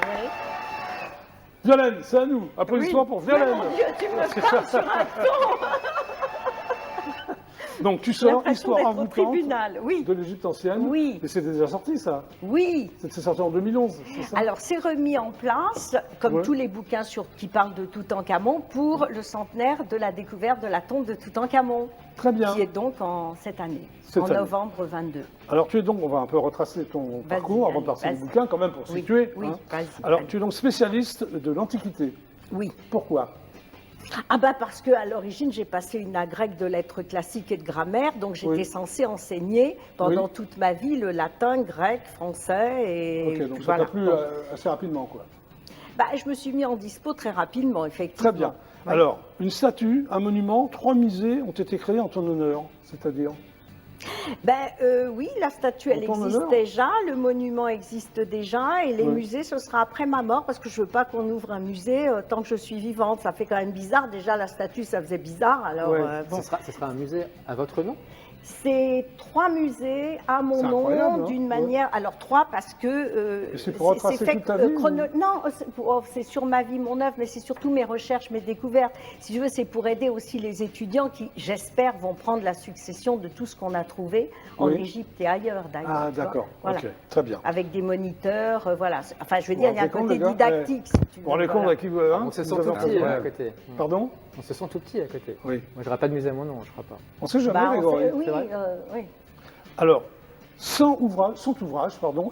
Oui. Violaine, c'est à nous. Applaudissements pour Mais Violaine. mon Dieu, tu me parles sur un ton. Donc tu sors L'impression Histoire d'être au envoûtante tribunal, oui. de l'Égypte ancienne. Oui. Et c'est déjà sorti ça. Oui. C'est sorti en 2011, c'est ça? Alors, c'est remis en place, comme Ouais. tous les bouquins qui parlent de Toutankhamon, pour le centenaire de la découverte de la tombe de Toutankhamon, Très bien. qui est donc cette année, Cette en année. novembre 22. Alors tu es donc, on va un peu retracer ton Vas-y, parcours avant de allez, passer au vas-y. bouquin quand même pour Oui, situer. oui, hein. vas-y, Alors allez. tu es donc spécialiste de l'Antiquité. Oui. Pourquoi? Ah bah parce qu'à l'origine, j'ai passé une agrègue de lettres classiques et de grammaire, donc j'étais Oui. censée enseigner pendant Oui. toute ma vie le latin, grec, français et Ok, donc voilà. ça t'a plu Donc, assez rapidement quoi. bah, je me suis mis en dispo très rapidement, effectivement. Très bien. Oui. Alors, une statue, un monument, 3 musées ont été créés en ton honneur, c'est-à-dire? Oui, la statue, elle En ton existe honneur déjà, le monument existe déjà, et les Oui. musées, ce sera après ma mort, parce que je veux pas qu'on ouvre un musée tant que je suis vivante. Ça fait quand même bizarre. Déjà, la statue, ça faisait bizarre. Alors, Ouais. bon. Ce sera un musée à votre nom? C'est 3 musées à mon C'est nom, incroyable, hein. d'une Ouais. manière. Alors 3 parce que Et c'est pour retracer fait toute ta vie, Non, c'est sur ma vie, mon œuvre, mais c'est surtout mes recherches, mes découvertes. Si je veux, c'est pour aider aussi les étudiants qui, j'espère, vont prendre la succession de tout ce qu'on a trouvé en Oui. Égypte et ailleurs, d'ailleurs. Ah tu vois. d'accord, Voilà. ok, très bien. Avec des moniteurs, voilà. Enfin, je veux Vous dire, il y a un rendez compte, côté les gars didactique, si tu veux. Vous rendez compte voilà. à qui vous, hein, On se vous sent avez tout en petit face de à vous. côté. Pardon? On se sent tout petit à côté. Oui. Moi, je n'aurais pas de musée à mon nom, je crois pas. On sait jamais, Bah, Grégory. oui, c'est vrai. oui. Alors, 100 ouvrages,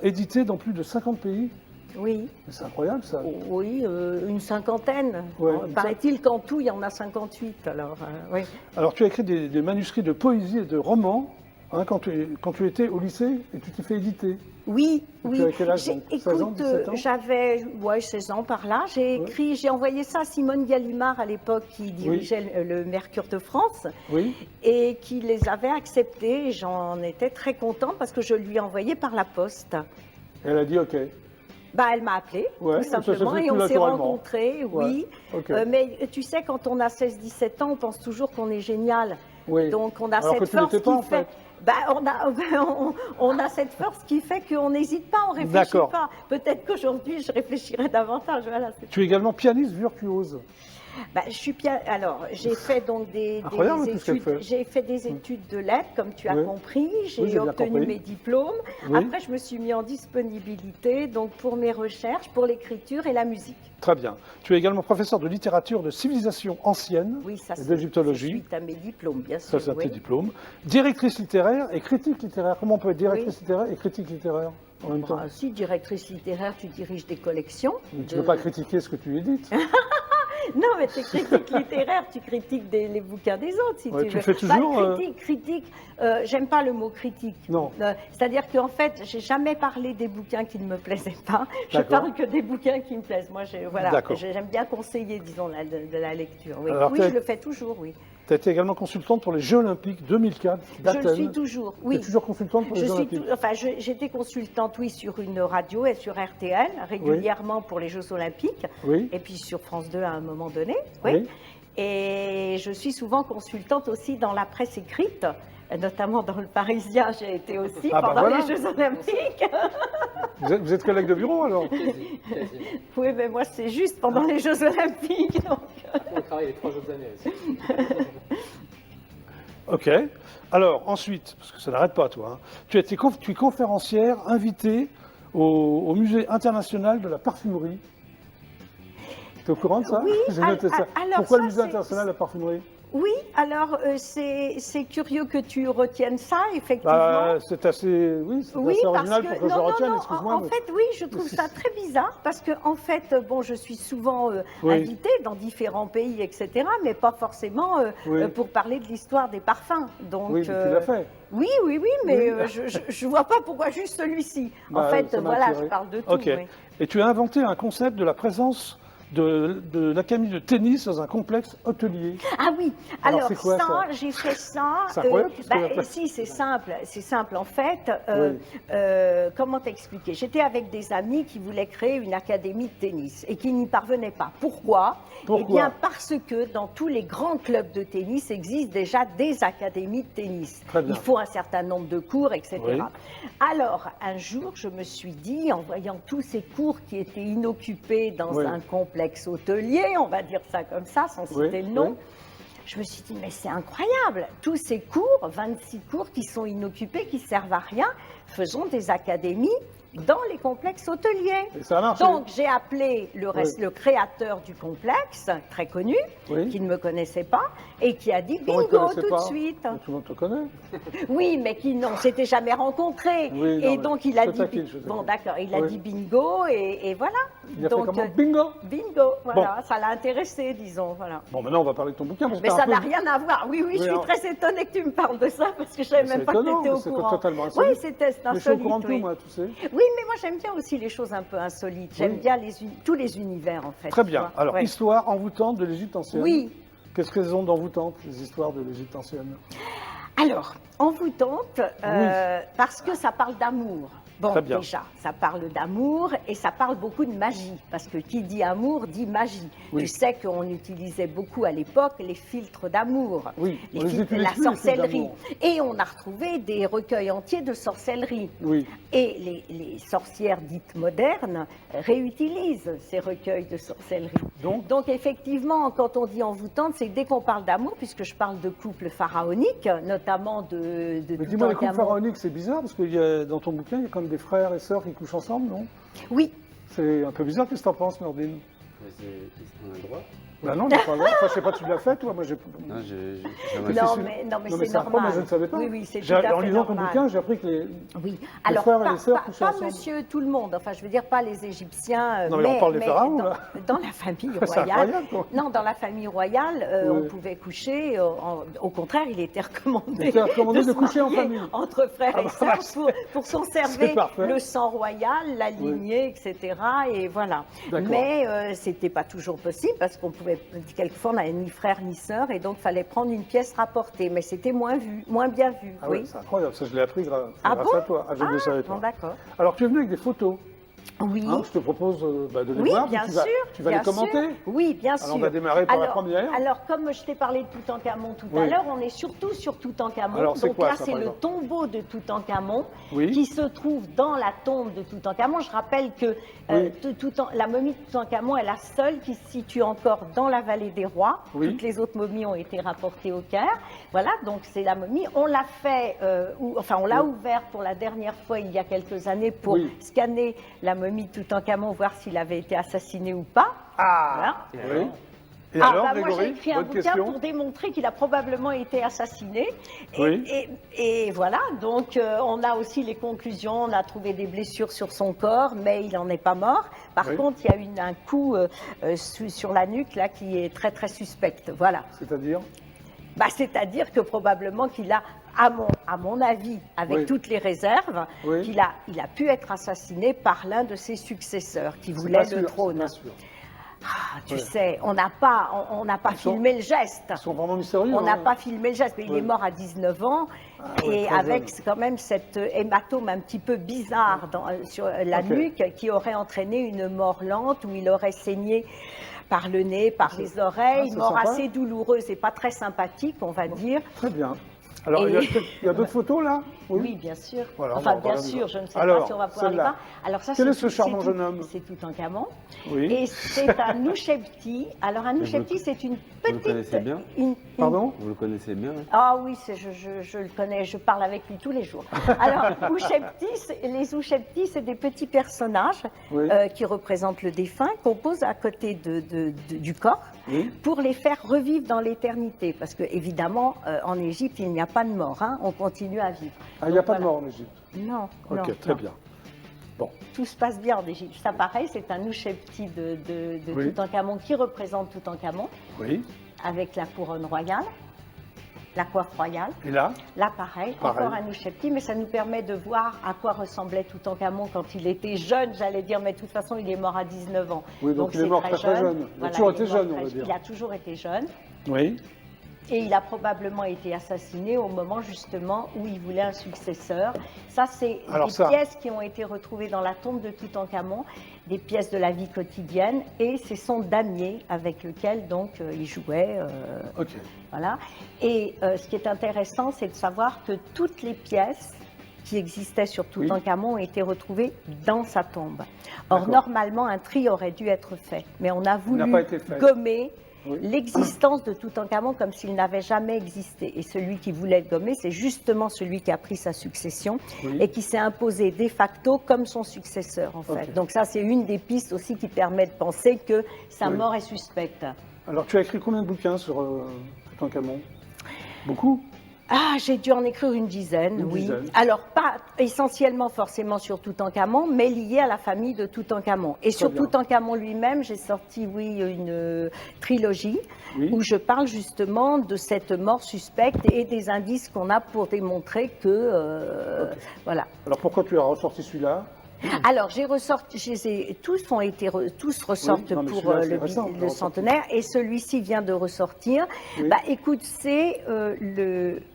édités dans plus de 50 pays. Oui. Mais c'est incroyable ça. Oui, une cinquantaine. Ouais, Paraît-il qu'en tout, il y en a 58. Alors, oui. Alors tu as écrit des manuscrits de poésie et de romans hein, quand tu étais au lycée et tu t'es fait éditer. Oui, Tu oui. avais quel âge, donc 16 ans, 17 ans J'avais 16 ans par là. J'ai envoyé ça à Simone Gallimard à l'époque qui dirigeait le Mercure de France Oui. et qui les avait acceptés. Et j'en étais très contente parce que je lui ai envoyé par la poste. Elle a dit OK. Bah, elle m'a appelée, Ouais, tout ça s'est simplement, fait et tout on s'est naturellement. rencontrés, oui. Ouais, ok. Mais tu sais, quand on a 16-17 ans, on pense toujours qu'on est génial. Oui. Donc, on a Alors que cette tu force l'étais pas, qui en fait... fait. Bah, on a cette force qui fait qu'on n'hésite pas, on réfléchit D'accord. pas. Peut-être qu'aujourd'hui, je réfléchirais davantage. Voilà, Tu es également pianiste virtuose. bah, je suis bien. Alors, j'ai fait donc des Incroyable, tout ce qu'elle études. fait. J'ai fait des études de lettres, comme tu as Oui. compris. j'ai J'ai bien obtenu compris. mes diplômes. Oui. Après, je me suis mis en disponibilité donc pour mes recherches, pour l'écriture et la musique. Très bien. Tu es également professeur de littérature de civilisation ancienne Oui, ça et c'est d'égyptologie. suite à mes diplômes, bien Ça, sûr. c'est oui. tes diplômes. Directrice littéraire et critique littéraire. Comment on peut être directrice littéraire et critique littéraire en même temps? Ah, si, directrice littéraire, tu diriges des collections. Mais tu ne peux pas critiquer ce que tu édites. Non, mais tu es critique littéraire, tu critiques les bouquins des autres, si Ouais, tu tu veux. fais toujours, critique, j'aime pas le mot critique. Non. C'est-à-dire qu'en fait, j'ai jamais parlé des bouquins qui ne me plaisaient pas. Je D'accord. parle que des bouquins qui me plaisent. Moi, voilà, D'accord. j'aime bien conseiller, disons, de la lecture. Oui, Alors, oui t'as- je le fais toujours, oui. Tu as été également consultante pour les Jeux Olympiques 2004 Je d'Athènes. le suis toujours, Tu oui. es toujours consultante pour les Je Jeux suis Olympiques. j'étais consultante, oui, sur une radio et sur RTL régulièrement pour les Jeux Olympiques. Oui. Et puis sur France 2 à un moment donné. Oui. Oui. Et je suis souvent consultante aussi dans la presse écrite, notamment dans le Parisien. J'ai été aussi Ah, bah pendant voilà. les Jeux Olympiques. Vous êtes collègue de bureau alors? Oui, mais moi c'est juste pendant les Jeux Olympiques. Donc... On travaille les 3 autres années aussi. Ok. Alors ensuite, parce que ça n'arrête pas toi, hein, tu es conférencière invitée au Musée international de la parfumerie. Tu es au courant de ça? Oui, J'ai noté ça. alors Pourquoi ça, le Musée international de la parfumerie? Oui, alors c'est curieux que tu retiennes ça, effectivement. Bah, c'est assez, oui, c'est Oui, assez parce original que pour que je retienne, excuse-moi. en mais- fait, oui, je trouve ça très bizarre parce que en fait, bon, je suis souvent Oui. invitée dans différents pays, etc., mais pas forcément Oui. pour parler de l'histoire des parfums. Donc, Oui, mais tu l'as fait. Oui, mais Oui. je vois pas pourquoi juste celui-ci. Bah, en fait, ça m'a voilà, attiré. je parle de tout. Ok. oui. Et tu as inventé un concept de la présence de l'académie de tennis dans un complexe hôtelier. Ah oui, Alors, alors c'est quoi, ça j'ai fait ça. C'est incroyable, parce que- Si, c'est simple en fait. Oui. Comment t'expliquer? J'étais avec des amis qui voulaient créer une académie de tennis et qui n'y parvenaient pas. Pourquoi? Pourquoi? Eh bien parce que dans tous les grands clubs de tennis existent déjà des académies de tennis. Très bien. Il faut un certain nombre de cours, etc. Oui. Alors un jour, je me suis dit, en voyant tous ces cours qui étaient inoccupés dans Oui. un complexe hôtelier, on va dire ça comme ça, sans Oui, citer le nom, oui. je me suis dit, mais c'est incroyable, tous ces cours, 26 cours qui sont inoccupés, qui servent à rien, faisons des académies dans les complexes hôteliers. Et ça a marché. Donc j'ai appelé le créateur du complexe, très connu, Oui. qui ne me connaissait pas, et qui a dit Comment il te bingo connaissait tout pas de suite. Mais tout le monde te connaît. Oui, mais qui ne s'était jamais rencontrés. Oui, non, et mais donc il a je dit, te taquine, je te bon taquine. d'accord, il a Oui. dit bingo, et voilà. Il a fait Donc, comment? Bingo. bingo, voilà, ça l'a intéressé, disons, voilà. Bon, maintenant, on va parler de ton bouquin. parce que Mais t'as ça un peu- n'a rien à voir. Oui, Oui, je suis alors- très étonnée que tu me parles de ça parce que je savais C'est même pas que étonnant, tu étais au c'est courant. totalement Oui, insolite. c'est Mais je suis au insolite. courant de tout, Oui. moi, tu sais. Oui, mais moi j'aime bien aussi les choses un peu insolites. J'aime Oui. bien tous les univers en fait. Très tu bien. vois. Alors, Ouais. histoire envoûtante de l'Égypte ancienne. Oui. Qu'est-ce qu'elles ont d'envoûtante, les histoires de l'Égypte ancienne? Alors, envoûtante, parce que ça parle d'amour. Bon, Très bien. déjà, ça parle d'amour et ça parle beaucoup de magie, parce que qui dit amour dit magie. Oui. Tu sais qu'on utilisait beaucoup à l'époque les filtres d'amour, Oui, on les filtres, utilise la plus, les filtres sorcellerie. d'amour. Et on a retrouvé des recueils entiers de sorcellerie. Oui. Et les sorcières dites modernes réutilisent ces recueils de sorcellerie. Donc, Effectivement, quand on dit envoûtante, c'est dès qu'on parle d'amour, puisque je parle de couples pharaoniques, notamment de mais dis-moi, les couples Toutankhamon. pharaoniques, c'est bizarre, parce que dans ton bouquin, il y a quand même des frères et sœurs qui couchent ensemble, non? Oui, C'est un peu bizarre, qu'est-ce que t'en penses, Nordine? On a le droit. Ben non, mais pas vrai. Enfin, je sais pas, tu l'as fait, toi, moi j'ai... Non, Mais c'est non, sûr. mais Non, mais c'est c'est incroyable, normal. moi je ne savais pas. Oui, oui, c'est tout J'ai- à En fait lisant ton normal. bouquin, j'ai appris que les... Oui, alors frères et pas, les sœurs pas- couchaient pas ensemble. monsieur tout le monde, enfin je veux dire pas les Égyptiens, Non, mais on parle des pharaons, dans, là. dans la famille C'est royale. incroyable, quoi. Non, dans la famille royale, Oui. on pouvait coucher, au contraire, il était recommandé, Il était recommandé de se coucher en marier famille. entre frères Ah et bah, sœurs pour conserver c'est parfait. le sang royal, la Oui. lignée, etc. Et voilà. D'accord. Mais c'était pas toujours possible parce qu'on pouvait, quelquefois on n'avait ni frère ni sœur et donc il fallait prendre une pièce rapportée, mais c'était moins bien vu. Ah oui, oui. c'est incroyable, ça je l'ai appris grâce Ah à bon toi. Ah, je ne le savais Bon, pas. d'accord. Alors tu es venu avec des photos. Oui. Hein, je te propose de les Oui, voir, puis bien tu sûr. vas bien les commenter. sûr. Oui, bien sûr. Alors on va démarrer par la première. Alors, comme je t'ai parlé de Toutankhamon tout Oui. à l'heure, on est surtout sur Toutankhamon. Alors, c'est Donc quoi, là, ça, c'est par le exemple tombeau de Toutankhamon Oui. qui se trouve dans la tombe de Toutankhamon. Je rappelle que Oui. la momie de Toutankhamon est la seule qui se situe encore dans la vallée des rois. Oui. Toutes les autres momies ont été rapportées au Caire. Voilà, donc c'est la momie. On l'a fait, on l'a Oui. ouvert pour la dernière fois il y a quelques années pour Oui. scanner la momie de Toutankhamon, voir s'il avait été assassiné ou pas. Ah Voilà. oui. Et alors, moi j'ai Grégory, écrit un bonne bouquin question. pour démontrer qu'il a probablement été assassiné. Et, Oui. et voilà, donc on a aussi les conclusions, on a trouvé des blessures sur son corps, mais il n'en est pas mort. Par Oui. contre, il y a eu un coup sur la nuque là qui est très très suspecte. Voilà. C'est-à-dire C'est-à-dire que probablement qu'il a, à mon avis, avec Oui. toutes les réserves, Oui. il a pu être assassiné par l'un de ses successeurs qui C'est voulait pas le sûr, c'est trône. pas sûr. Ah, tu Ouais. sais, on n'a pas Ils sont- filmé le geste. Ils sont vraiment mystérieux. On n'a hein. pas filmé le geste, mais il Oui. est mort à 19 ans ouais, et très avec jeune. quand même cet hématome un petit peu bizarre sur la Ok. nuque qui aurait entraîné une mort lente où il aurait saigné par le nez, par les oreilles, c'est mort sympa. assez douloureuse et pas très sympathique, on va dire. Très bien. Alors, Et- il y a d'autres photos là Oui, bien sûr. Voilà, on Enfin, va bien regarder sûr, ça. je ne sais Alors, pas si on va pouvoir les celle-là. voir. Alors ça, Quel est c'est ce charmant c'est jeune homme C'est Toutankhamon. Oui. Et c'est un Ushepti. Alors un Ushepti, c'est une Vous le petite... connaissez bien Pardon Vous le connaissez bien hein Ah oui, je le connais, je parle avec lui tous les jours. Alors, les Usheptis, c'est des petits personnages Oui. qui représentent le défunt, qu'on pose à côté du corps Oui. pour les faire revivre dans l'éternité. Parce que, évidemment, en Égypte, il n'y a pas de mort, hein, on continue à vivre. Ah, il n'y a Donc, pas de voilà. mort en Égypte. Non, Ok, non, très non. bien. Bon, Tout se passe bien en Égypte. Ça, pareil, c'est un Ushepti de Oui. Toutankhamon qui représente Toutankhamon oui. avec la couronne royale. la coiffe royale. Et là, Là, pareil, Pareil. encore un Ushepti, mais ça nous permet de voir à quoi ressemblait Toutankhamon quand il était jeune, j'allais dire, mais de toute façon, il est mort à 19 ans. Oui, donc il est c'est mort très jeune. Il a toujours été jeune, on va dire. Il a toujours été jeune. oui. Et il a probablement été assassiné au moment justement où il voulait un successeur. Ça, c'est Alors des ça. pièces qui ont été retrouvées dans la tombe de Toutankhamon, des pièces de la vie quotidienne, et c'est son damier avec lequel donc il jouait. Ok. Voilà. Et ce qui est intéressant, c'est de savoir que toutes les pièces qui existaient sur Toutankhamon ont été retrouvées dans sa tombe. Or, D'accord. normalement, un tri aurait dû être fait, mais on a voulu pas été fait. gommer Oui. l'existence de Toutankhamon comme s'il n'avait jamais existé. Et celui qui voulait le gommer, c'est justement celui qui a pris sa succession Oui. et qui s'est imposé de facto comme son successeur, en fait. Ok. Donc ça, c'est une des pistes aussi qui permet de penser que sa Oui. mort est suspecte. Alors, tu as écrit combien de bouquins sur Toutankhamon? Beaucoup? Ah, j'ai dû en écrire une dizaine, Une oui. dizaine. Alors, pas essentiellement forcément sur Toutankhamon, mais lié à la famille de Toutankhamon. Et sur bien. Toutankhamon lui-même, j'ai sorti, oui, une trilogie Oui. où je parle justement de cette mort suspecte et des indices qu'on a pour démontrer que, voilà. Alors, pourquoi tu as ressorti celui-là? Alors, tous ressortent non, mais pour celui-là, c'est récent, le centenaire, et celui-ci vient de ressortir. Oui. Bah, écoute, c'est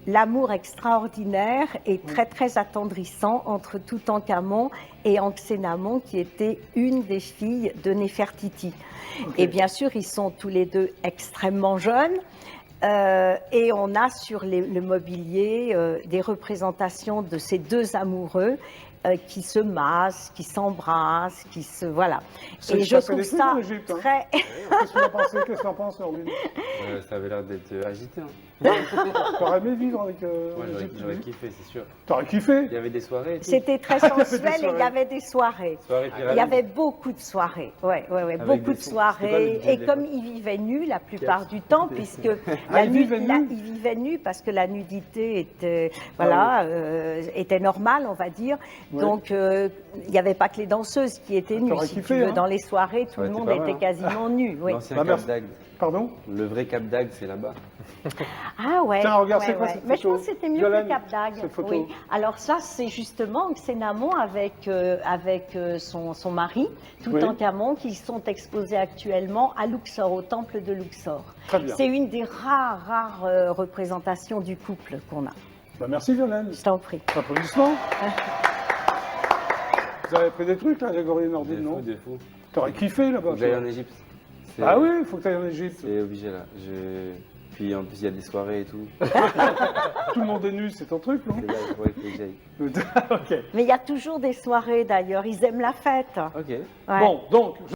l'amour extraordinaire et très très attendrissant entre Toutankhamon et Anxénamon, qui était une des filles de Néfertiti. Ok. Et bien sûr, ils sont tous les deux extrêmement jeunes. Et on a sur le mobilier des représentations de ces deux amoureux qui se massent, qui s'embrassent, qui se... Voilà. C'est Et que je ça fait trouve des trucs ça en Égypte, hein. très... Qu'est-ce que tu en penses? Qu'est-ce que tu en penses, Orlune? Ça avait l'air d'être agité. Hein. T'aurais aimé vivre avec Moi, en j'aurais Égypte, j'aurais oui. kiffé, c'est sûr. T'aurais kiffé? Il y avait des soirées et tout. C'était très Il y avait des sensuel et il y soirées. avait des soirées. Soirées Il y avait beaucoup de soirées, ouais, beaucoup des de sons. soirées. C'était quoi le Et DJ comme ils vivaient nus la plupart du temps, puisque Ah, ils vivaient nus ils vivaient nus parce que la nudité était, voilà, était normale, on va dire. Ouais. Donc il n'y avait pas que les danseuses qui étaient nues. t'aurais Si kiffé, tu veux, hein. dans les soirées, tout le Ouais, c'est monde pas était mal, hein. quasiment nu. Oui. L'ancien Ma mère- Cap d'Agde. Pardon? Le vrai Cap d'Agde, c'est là-bas. Ah ouais. Tiens, regarde, ouais, c'est quoi ouais. cette Mais je photo? pense que c'était mieux Violaine, que Cap d'Agde. cette photo. Oui. Alors ça, c'est justement Xénamon avec son mari, Toutankhamon, qui sont exposés actuellement à Luxor, au temple de Luxor. Très bien. C'est une des rares représentations du couple qu'on a. Bah, merci, Violaine. Je t'en prie. Applaudissements. Vous avez pris des trucs, là, Grégory Des Nordine, non? fous, des fous. T'aurais kiffé, là-bas. Faut que j'aille toi. en Égypte. Ah oui, il faut que tu ailles en Égypte. C'est obligé là. Puis en plus, il y a des soirées et tout. Tout le monde est nu, c'est ton truc, non? C'est là, il faut que j'aille. Ok. Mais il y a toujours des soirées d'ailleurs, ils aiment la fête. Ok. Ouais. Bon, donc...